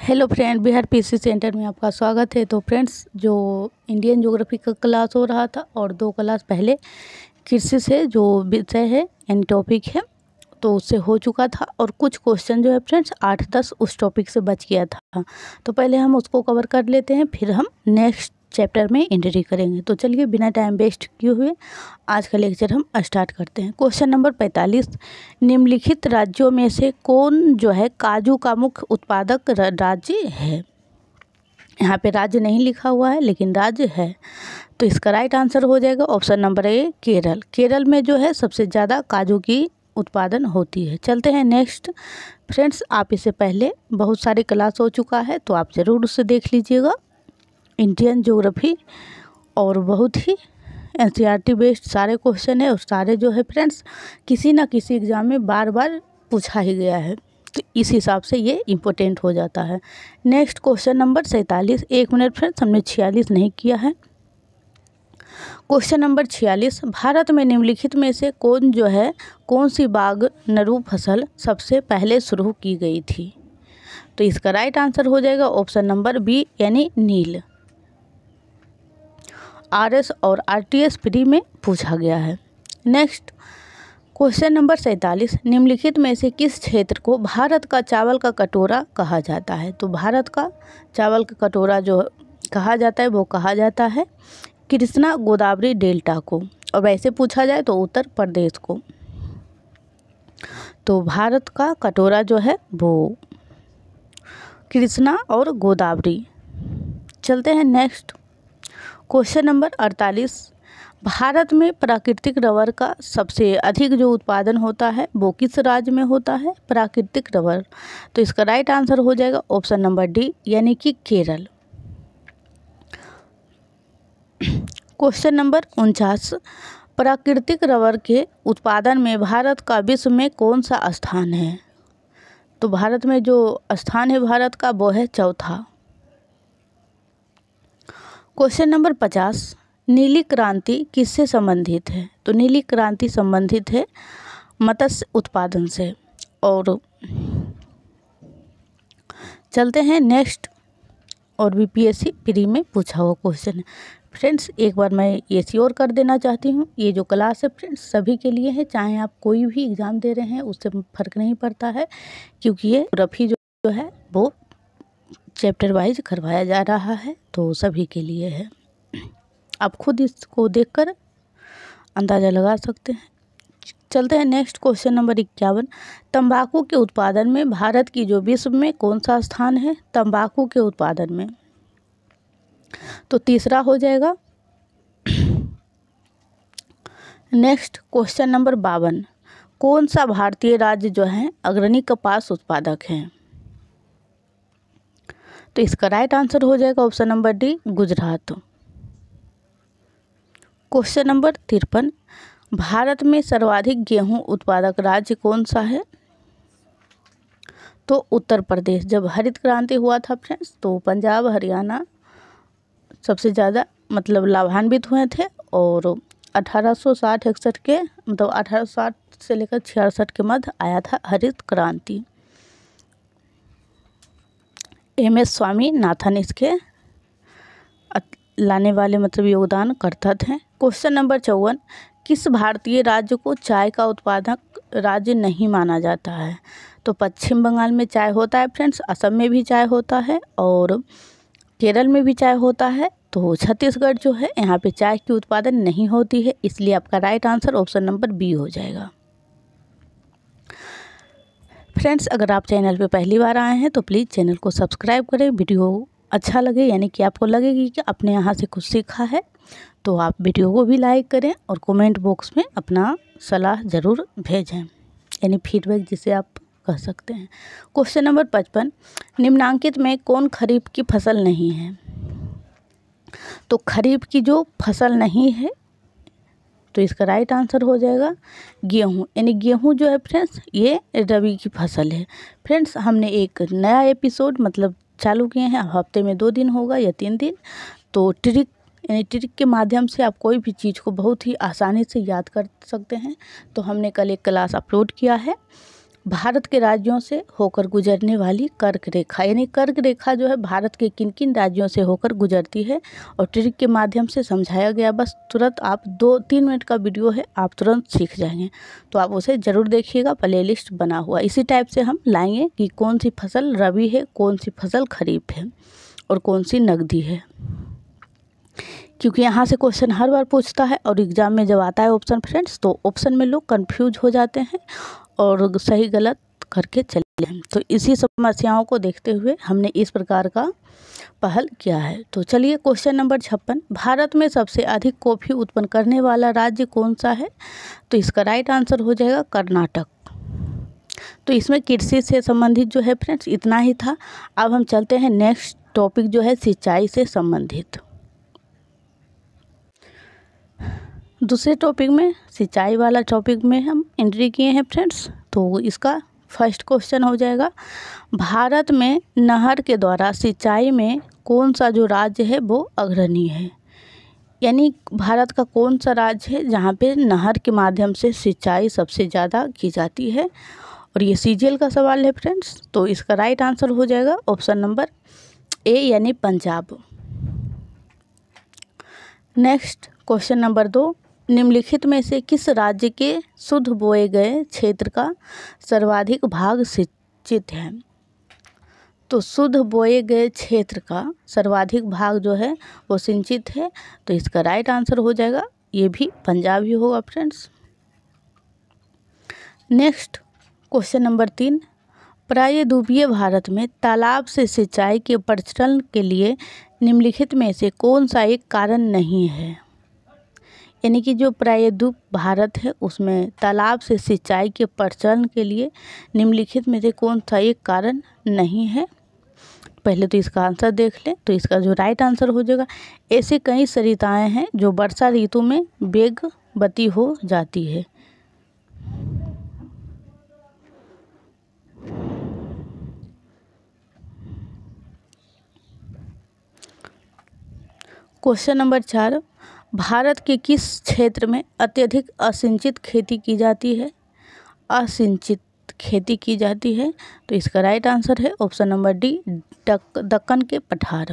Hello friend, Bihar PC centre में आपका स्वागत है। तो फ्रेंड्स, जो इंडियन ज्योग्राफी का क्लास हो रहा था और 2 क्लास पहले कृषि से जो विषय है यानी टॉपिक है तो उससे हो चुका था और कुछ क्वेश्चन जो है फ्रेंड्स 8-10 उस टॉपिक से बच गया था। तो पहले हम उसको कवर कर लेते हैं, फिर हम नेक्स्ट चैप्टर में एंट्री करेंगे। तो चलिए बिना टाइम वेस्ट किए हुए आज का लेक्चर हम स्टार्ट करते हैं। क्वेश्चन नंबर 45, निम्नलिखित राज्यों में से कौन जो है काजू का मुख्य उत्पादक राज्य है। यहाँ पे राज्य नहीं लिखा हुआ है लेकिन राज्य है, तो इसका राइट आंसर हो जाएगा option number A Kerala. Kerala में जो है सबसे ज़्यादा काजू की उत्पादन होती है। चलते हैं नेक्स्ट। फ्रेंड्स, आप इससे पहले बहुत सारे क्लास हो चुका है तो आप ज़रूर उसे देख लीजिएगा। इंडियन ज्योग्राफी और बहुत ही एनसीईआरटी बेस्ड सारे क्वेश्चन है और सारे जो है फ्रेंड्स किसी ना किसी एग्ज़ाम में बार बार पूछा ही गया है, तो इस हिसाब से ये इम्पोर्टेंट हो जाता है। Next question number 47। 1 minute friends, हमने 46 नहीं किया है। क्वेश्चन नंबर 46, भारत में निम्नलिखित में से कौन सी बाग नरू फसल सबसे पहले शुरू की गई थी। तो इसका राइट आंसर हो जाएगा ऑप्शन नंबर बी यानी नील। आरएस और आरटीएस प्री में पूछा गया है। नेक्स्ट क्वेश्चन नंबर 47, निम्नलिखित में से किस क्षेत्र को भारत का चावल का कटोरा कहा जाता है। तो भारत का चावल का कटोरा जो कहा जाता है वो कहा जाता है कृष्णा गोदावरी डेल्टा को, और वैसे पूछा जाए तो उत्तर प्रदेश को। तो भारत का कटोरा जो है वो कृष्णा और गोदावरी। चलते हैं नेक्स्ट क्वेश्चन नंबर 48, भारत में प्राकृतिक रबर का सबसे अधिक जो उत्पादन होता है वो किस राज्य में होता है, प्राकृतिक रबर। तो इसका राइट आंसर हो जाएगा ऑप्शन नंबर डी यानी कि केरल। क्वेश्चन नंबर 49, प्राकृतिक रबर के उत्पादन में भारत का विश्व में कौन सा स्थान है। तो भारत में जो स्थान है भारत का वो है चौथा। क्वेश्चन नंबर 50, नीली क्रांति किससे संबंधित है। तो नीली क्रांति संबंधित है मत्स्य उत्पादन से। और चलते हैं नेक्स्ट, और भी पीएससी प्री में पूछा हुआ क्वेश्चन है। फ्रेंड्स, एक बार मैं ये श्योर कर देना चाहती हूँ, ये जो क्लास है फ्रेंड्स सभी के लिए है, चाहे आप कोई भी एग्ज़ाम दे रहे हैं उससे फ़र्क नहीं पड़ता है, क्योंकि ये रफ़ी जो है वो चैप्टर वाइज करवाया जा रहा है, तो सभी के लिए है। आप खुद इसको देखकर अंदाज़ा लगा सकते हैं। चलते हैं नेक्स्ट क्वेश्चन नंबर 51, तंबाकू के उत्पादन में भारत की जो विश्व में कौन सा स्थान है तंबाकू के उत्पादन में। तो तीसरा हो जाएगा। नेक्स्ट क्वेश्चन नंबर 52, कौन सा भारतीय राज्य जो है अग्रणी कपास उत्पादक है। तो इसका राइट आंसर हो जाएगा option number D Gujarat. Question number 53, Bharat में सर्वाधिक गेहूं उत्पादक राज्य कौन सा है। तो उत्तर प्रदेश। जब हरित क्रांति हुआ था फ्रेंड्स तो पंजाब हरियाणा सबसे ज़्यादा मतलब लाभान्वित हुए थे, और 1860-61 के मतलब 1860 से लेकर 66 के मध्य आया था हरित क्रांति। एम.एस. स्वामीनाथन इसके लाने वाले मतलब योगदान करता थे। क्वेश्चन नंबर 54, किस भारतीय राज्य को चाय का उत्पादक राज्य नहीं माना जाता है। तो पश्चिम बंगाल में चाय होता है फ्रेंड्स, असम में भी चाय होता है और केरल में भी चाय होता है, तो छत्तीसगढ़ जो है यहाँ पे चाय की उत्पादन नहीं होती है, इसलिए आपका right answer option number B हो जाएगा। फ्रेंड्स, अगर आप चैनल पे पहली बार आए हैं तो प्लीज़ चैनल को सब्सक्राइब करें। वीडियो अच्छा लगे यानी कि आपको लगेगी कि आपने यहाँ से कुछ सीखा है तो आप वीडियो को भी लाइक करें और कमेंट बॉक्स में अपना सलाह ज़रूर भेजें, यानी फीडबैक जिसे आप कह सकते हैं। क्वेश्चन नंबर 55, निम्नांकित में कौन खरीफ की फसल नहीं है। तो खरीफ की जो फसल नहीं है तो इसका राइट आंसर हो जाएगा गेहूँ, यानी गेहूँ जो है फ्रेंड्स ये रबी की फसल है। फ्रेंड्स, हमने एक नया एपिसोड मतलब चालू किए हैं, हफ्ते में 2 दिन होगा या 3 दिन, तो ट्रिक यानी ट्रिक के माध्यम से आप कोई भी चीज़ को बहुत ही आसानी से याद कर सकते हैं। तो हमने कल एक क्लास अपलोड किया है भारत के राज्यों से होकर गुजरने वाली कर्क रेखा, यानी कर्क रेखा जो है भारत के किन किन राज्यों से होकर गुजरती है और ट्रिक के माध्यम से समझाया गया। बस तुरंत आप 2-3 मिनट का वीडियो है, आप तुरंत सीख जाएंगे, तो आप उसे ज़रूर देखिएगा। प्लेलिस्ट बना हुआ इसी टाइप से हम लाएंगे कि कौन सी फसल रबी है, कौन सी फसल खरीफ है और कौन सी नकदी है, क्योंकि यहाँ से क्वेश्चन हर बार पूछता है और एग्ज़ाम में जब आता है ऑप्शन फ्रेंड्स, तो ऑप्शन में लोग कंफ्यूज हो जाते हैं और सही गलत करके चले हैं। तो इसी समस्याओं को देखते हुए हमने इस प्रकार का पहल किया है। तो चलिए क्वेश्चन नंबर 56, भारत में सबसे अधिक कॉफ़ी उत्पन्न करने वाला राज्य कौन सा है? तो इसका राइट आंसर हो जाएगा कर्नाटक। तो इसमें कृषि से संबंधित जो है फ्रेंड्स इतना ही था। अब हम चलते हैं नेक्स्ट टॉपिक जो है सिंचाई से संबंधित। दूसरे टॉपिक में सिंचाई वाला टॉपिक में हम एंट्री किए हैं फ्रेंड्स। तो इसका फर्स्ट क्वेश्चन हो जाएगा, भारत में नहर के द्वारा सिंचाई में कौन सा जो राज्य है वो अग्रणी है? यानी भारत का कौन सा राज्य है जहाँ पे नहर के माध्यम से सिंचाई सबसे ज़्यादा की जाती है? और ये सीजीएल का सवाल है फ्रेंड्स। तो इसका राइट आंसर हो जाएगा ऑप्शन नंबर ए यानी पंजाब। नेक्स्ट क्वेश्चन नंबर 2, निम्नलिखित में से किस राज्य के शुद्ध बोए गए क्षेत्र का सर्वाधिक भाग सिंचित है? तो शुद्ध बोए गए क्षेत्र का सर्वाधिक भाग जो है वो सिंचित है। तो इसका राइट आंसर हो जाएगा, ये भी पंजाब ही होगा फ्रेंड्स। नेक्स्ट क्वेश्चन नंबर 3, प्रायद्वीपीय भारत में तालाब से सिंचाई के प्रचलन के लिए निम्नलिखित में से कौन सा एक कारण नहीं है? यानी कि जो प्रायद्वीप भारत है उसमें तालाब से सिंचाई के प्रचलन के लिए निम्नलिखित में से कौन सा एक कारण नहीं है? पहले तो इसका आंसर देख लें। तो इसका जो राइट आंसर हो जाएगा, ऐसे कई सरिताएं हैं जो वर्षा ऋतु में वेगवती हो जाती है। क्वेश्चन नंबर 4, भारत के किस क्षेत्र में अत्यधिक असिंचित खेती की जाती है? असिंचित खेती की जाती है। तो इसका राइट आंसर है ऑप्शन नंबर डी, दक्कन के पठार।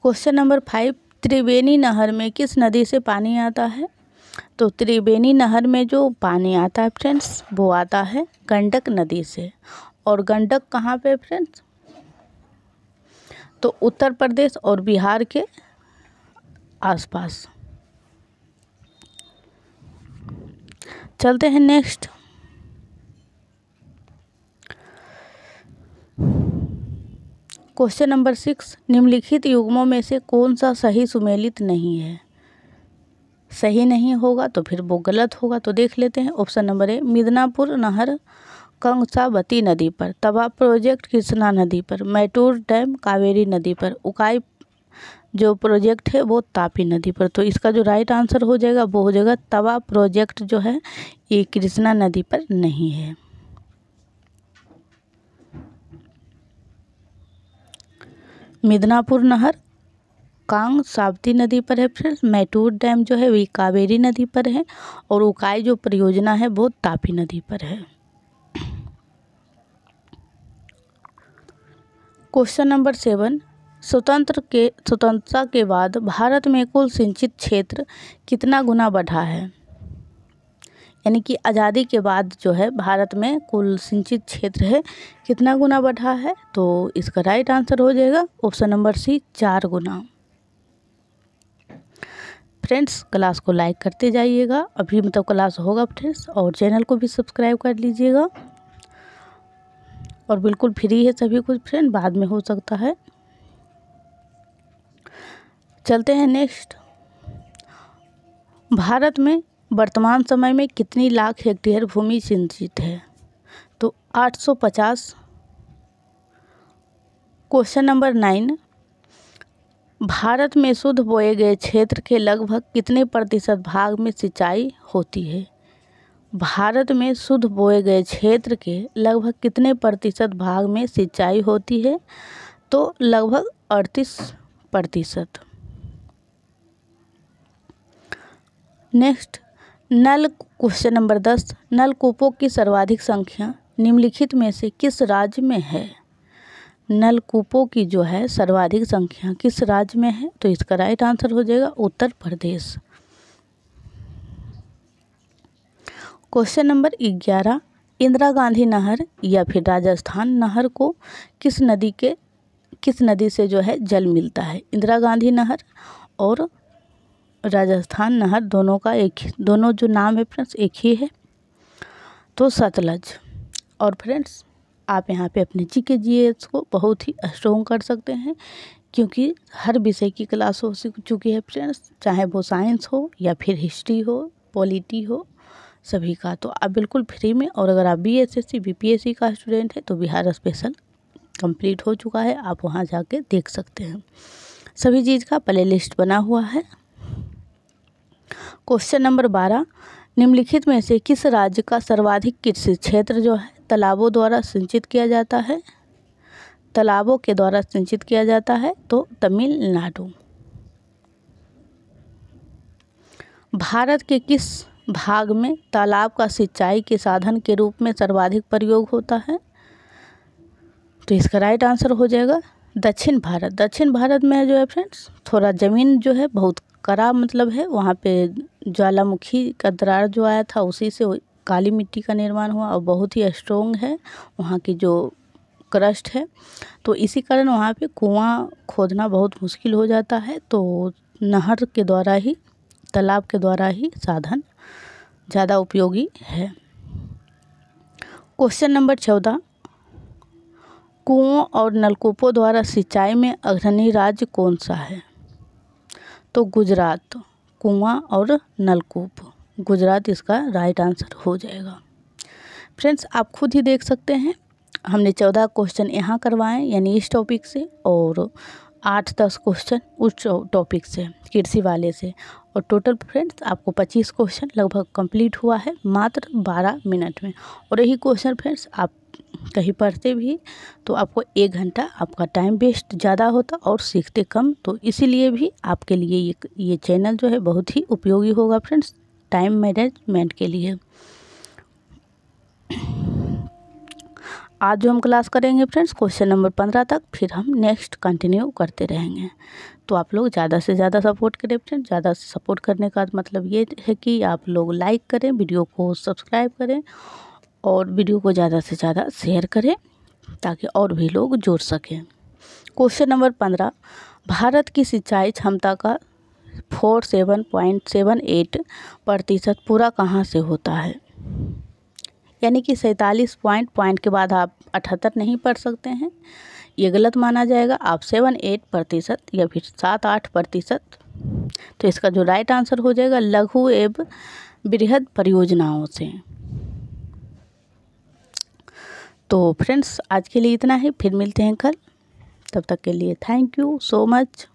क्वेश्चन नंबर 5, त्रिवेणी नहर में किस नदी से पानी आता है? तो त्रिवेणी नहर में जो पानी आता है फ्रेंड्स वो आता है गंडक नदी से। और गंडक कहाँ पे फ्रेंड्स? तो उत्तर प्रदेश और बिहार के आसपास। चलते हैं नेक्स्ट। क्वेश्चन नंबर 6, निम्नलिखित युग्मों में से कौन सा सही सुमेलित नहीं है? सही नहीं होगा तो फिर वो गलत होगा। तो देख लेते हैं। ऑप्शन नंबर ए, मिदनापुर नहर कंसावती नदी पर, तवा प्रोजेक्ट कृष्णा नदी पर, मैटूर डैम कावेरी नदी पर, उकाई जो प्रोजेक्ट है वो तापी नदी पर। तो इसका जो राइट आंसर हो जाएगा वो हो जाएगा तवा प्रोजेक्ट जो है ये कृष्णा नदी पर नहीं है। मिदनापुर नहर कांसावती नदी पर है फ्रेंड्स, मैटूर डैम जो है वही कावेरी नदी पर है और उकाई जो परियोजना है वो तापी नदी पर है। क्वेश्चन नंबर 7, स्वतंत्रता के बाद भारत में कुल सिंचित क्षेत्र कितना गुना बढ़ा है? यानी कि आज़ादी के बाद जो है भारत में कुल सिंचित क्षेत्र है कितना गुना बढ़ा है? तो इसका राइट आंसर हो जाएगा ऑप्शन नंबर सी, 4 गुना। फ्रेंड्स क्लास को लाइक करते जाइएगा, अभी मतलब क्लास होगा फ्रेंड्स, और चैनल को भी सब्सक्राइब कर लीजिएगा। और बिल्कुल फ्री है सभी कुछ फ्रेंड, बाद में हो सकता है। चलते हैं नेक्स्ट। भारत में वर्तमान समय में कितनी लाख हेक्टेयर भूमि सिंचित है? तो 850। क्वेश्चन नंबर 9, भारत में शुद्ध बोए गए क्षेत्र के लगभग कितने प्रतिशत भाग में सिंचाई होती है? भारत में शुद्ध बोए गए क्षेत्र के लगभग कितने प्रतिशत भाग में सिंचाई होती है? तो लगभग 38%। नेक्स्ट क्वेश्चन नंबर 10, नलकूपों की सर्वाधिक संख्या निम्नलिखित में से किस राज्य में है? नलकूपों की जो है सर्वाधिक संख्या किस राज्य में है? तो इसका राइट आंसर हो जाएगा उत्तर प्रदेश। क्वेश्चन नंबर 11, इंदिरा गांधी नहर या फिर राजस्थान नहर को किस नदी से जो है जल मिलता है? इंदिरा गांधी नहर और राजस्थान नहर दोनों जो नाम है फ्रेंड्स एक ही है, तो सतलज। और फ्रेंड्स आप यहाँ पे अपने GS को बहुत ही स्ट्रॉन्ग कर सकते हैं, क्योंकि हर विषय की क्लास हो चुकी है फ्रेंड्स, चाहे वो साइंस हो या फिर हिस्ट्री हो, पॉलिटी हो, सभी का। तो आप बिल्कुल फ्री में, और अगर आप BSSC BPSC का स्टूडेंट है तो बिहार स्पेशल कंप्लीट हो चुका है, आप वहाँ जाके देख सकते हैं, सभी चीज़ का प्ले लिस्ट बना हुआ है। क्वेश्चन नंबर 12, निम्नलिखित में से किस राज्य का सर्वाधिक कृषि क्षेत्र जो है तालाबों द्वारा सिंचित किया जाता है? तालाबों के द्वारा सिंचित किया जाता है, तो तमिलनाडु। भारत के किस भाग में तालाब का सिंचाई के साधन के रूप में सर्वाधिक प्रयोग होता है? तो इसका राइट आंसर हो जाएगा दक्षिण भारत। दक्षिण भारत में जो है फ्रेंड्स थोड़ा ज़मीन जो है बहुत कड़ा मतलब है, वहाँ पे ज्वालामुखी का दरार जो आया था उसी से काली मिट्टी का निर्माण हुआ और बहुत ही स्ट्रॉन्ग है वहाँ की जो क्रस्ट है, तो इसी कारण वहाँ पे कुआं खोदना बहुत मुश्किल हो जाता है, तो नहर के द्वारा ही, तालाब के द्वारा ही साधन ज़्यादा उपयोगी है। क्वेश्चन नंबर 14, कुओं और नलकूपों द्वारा सिंचाई में अग्रणी राज्य कौन सा है? तो गुजरात। कुआं और नलकूप, गुजरात इसका राइट आंसर हो जाएगा। फ्रेंड्स आप खुद ही देख सकते हैं, हमने 14 क्वेश्चन यहाँ करवाएं यानी इस टॉपिक से, और 8-10 क्वेश्चन उस टॉपिक से, कृषि वाले से, और टोटल फ्रेंड्स आपको 25 क्वेश्चन लगभग कंप्लीट हुआ है मात्र 12 मिनट में। और यही क्वेश्चन फ्रेंड्स आप कहीं पढ़ते भी तो आपको 1 घंटा आपका टाइम वेस्ट ज़्यादा होता और सीखते कम, तो इसीलिए भी आपके लिए ये चैनल जो है बहुत ही उपयोगी होगा फ्रेंड्स टाइम मैनेजमेंट के लिए। आज जो हम क्लास करेंगे फ्रेंड्स क्वेश्चन नंबर 15 तक, फिर हम नेक्स्ट कंटिन्यू करते रहेंगे। तो आप लोग ज़्यादा से ज़्यादा सपोर्ट करें फ्रेंड्स। ज़्यादा से सपोर्ट करने का मतलब ये है कि आप लोग लाइक करें, वीडियो को सब्सक्राइब करें और वीडियो को ज़्यादा से ज़्यादा शेयर करें ताकि और भी लोग जुड़ सकें। क्वेश्चन नंबर 15, भारत की सिंचाई क्षमता का 47.78% पूरा कहाँ से होता है? यानी कि 47 पॉइंट के बाद आप 78 नहीं पढ़ सकते हैं, ये गलत माना जाएगा। आप 7-8% या फिर 7-8%, तो इसका जो राइट आंसर हो जाएगा लघु एवं बृहद परियोजनाओं से। तो फ्रेंड्स आज के लिए इतना ही, फिर मिलते हैं कल, तब तक के लिए थैंक यू सो मच।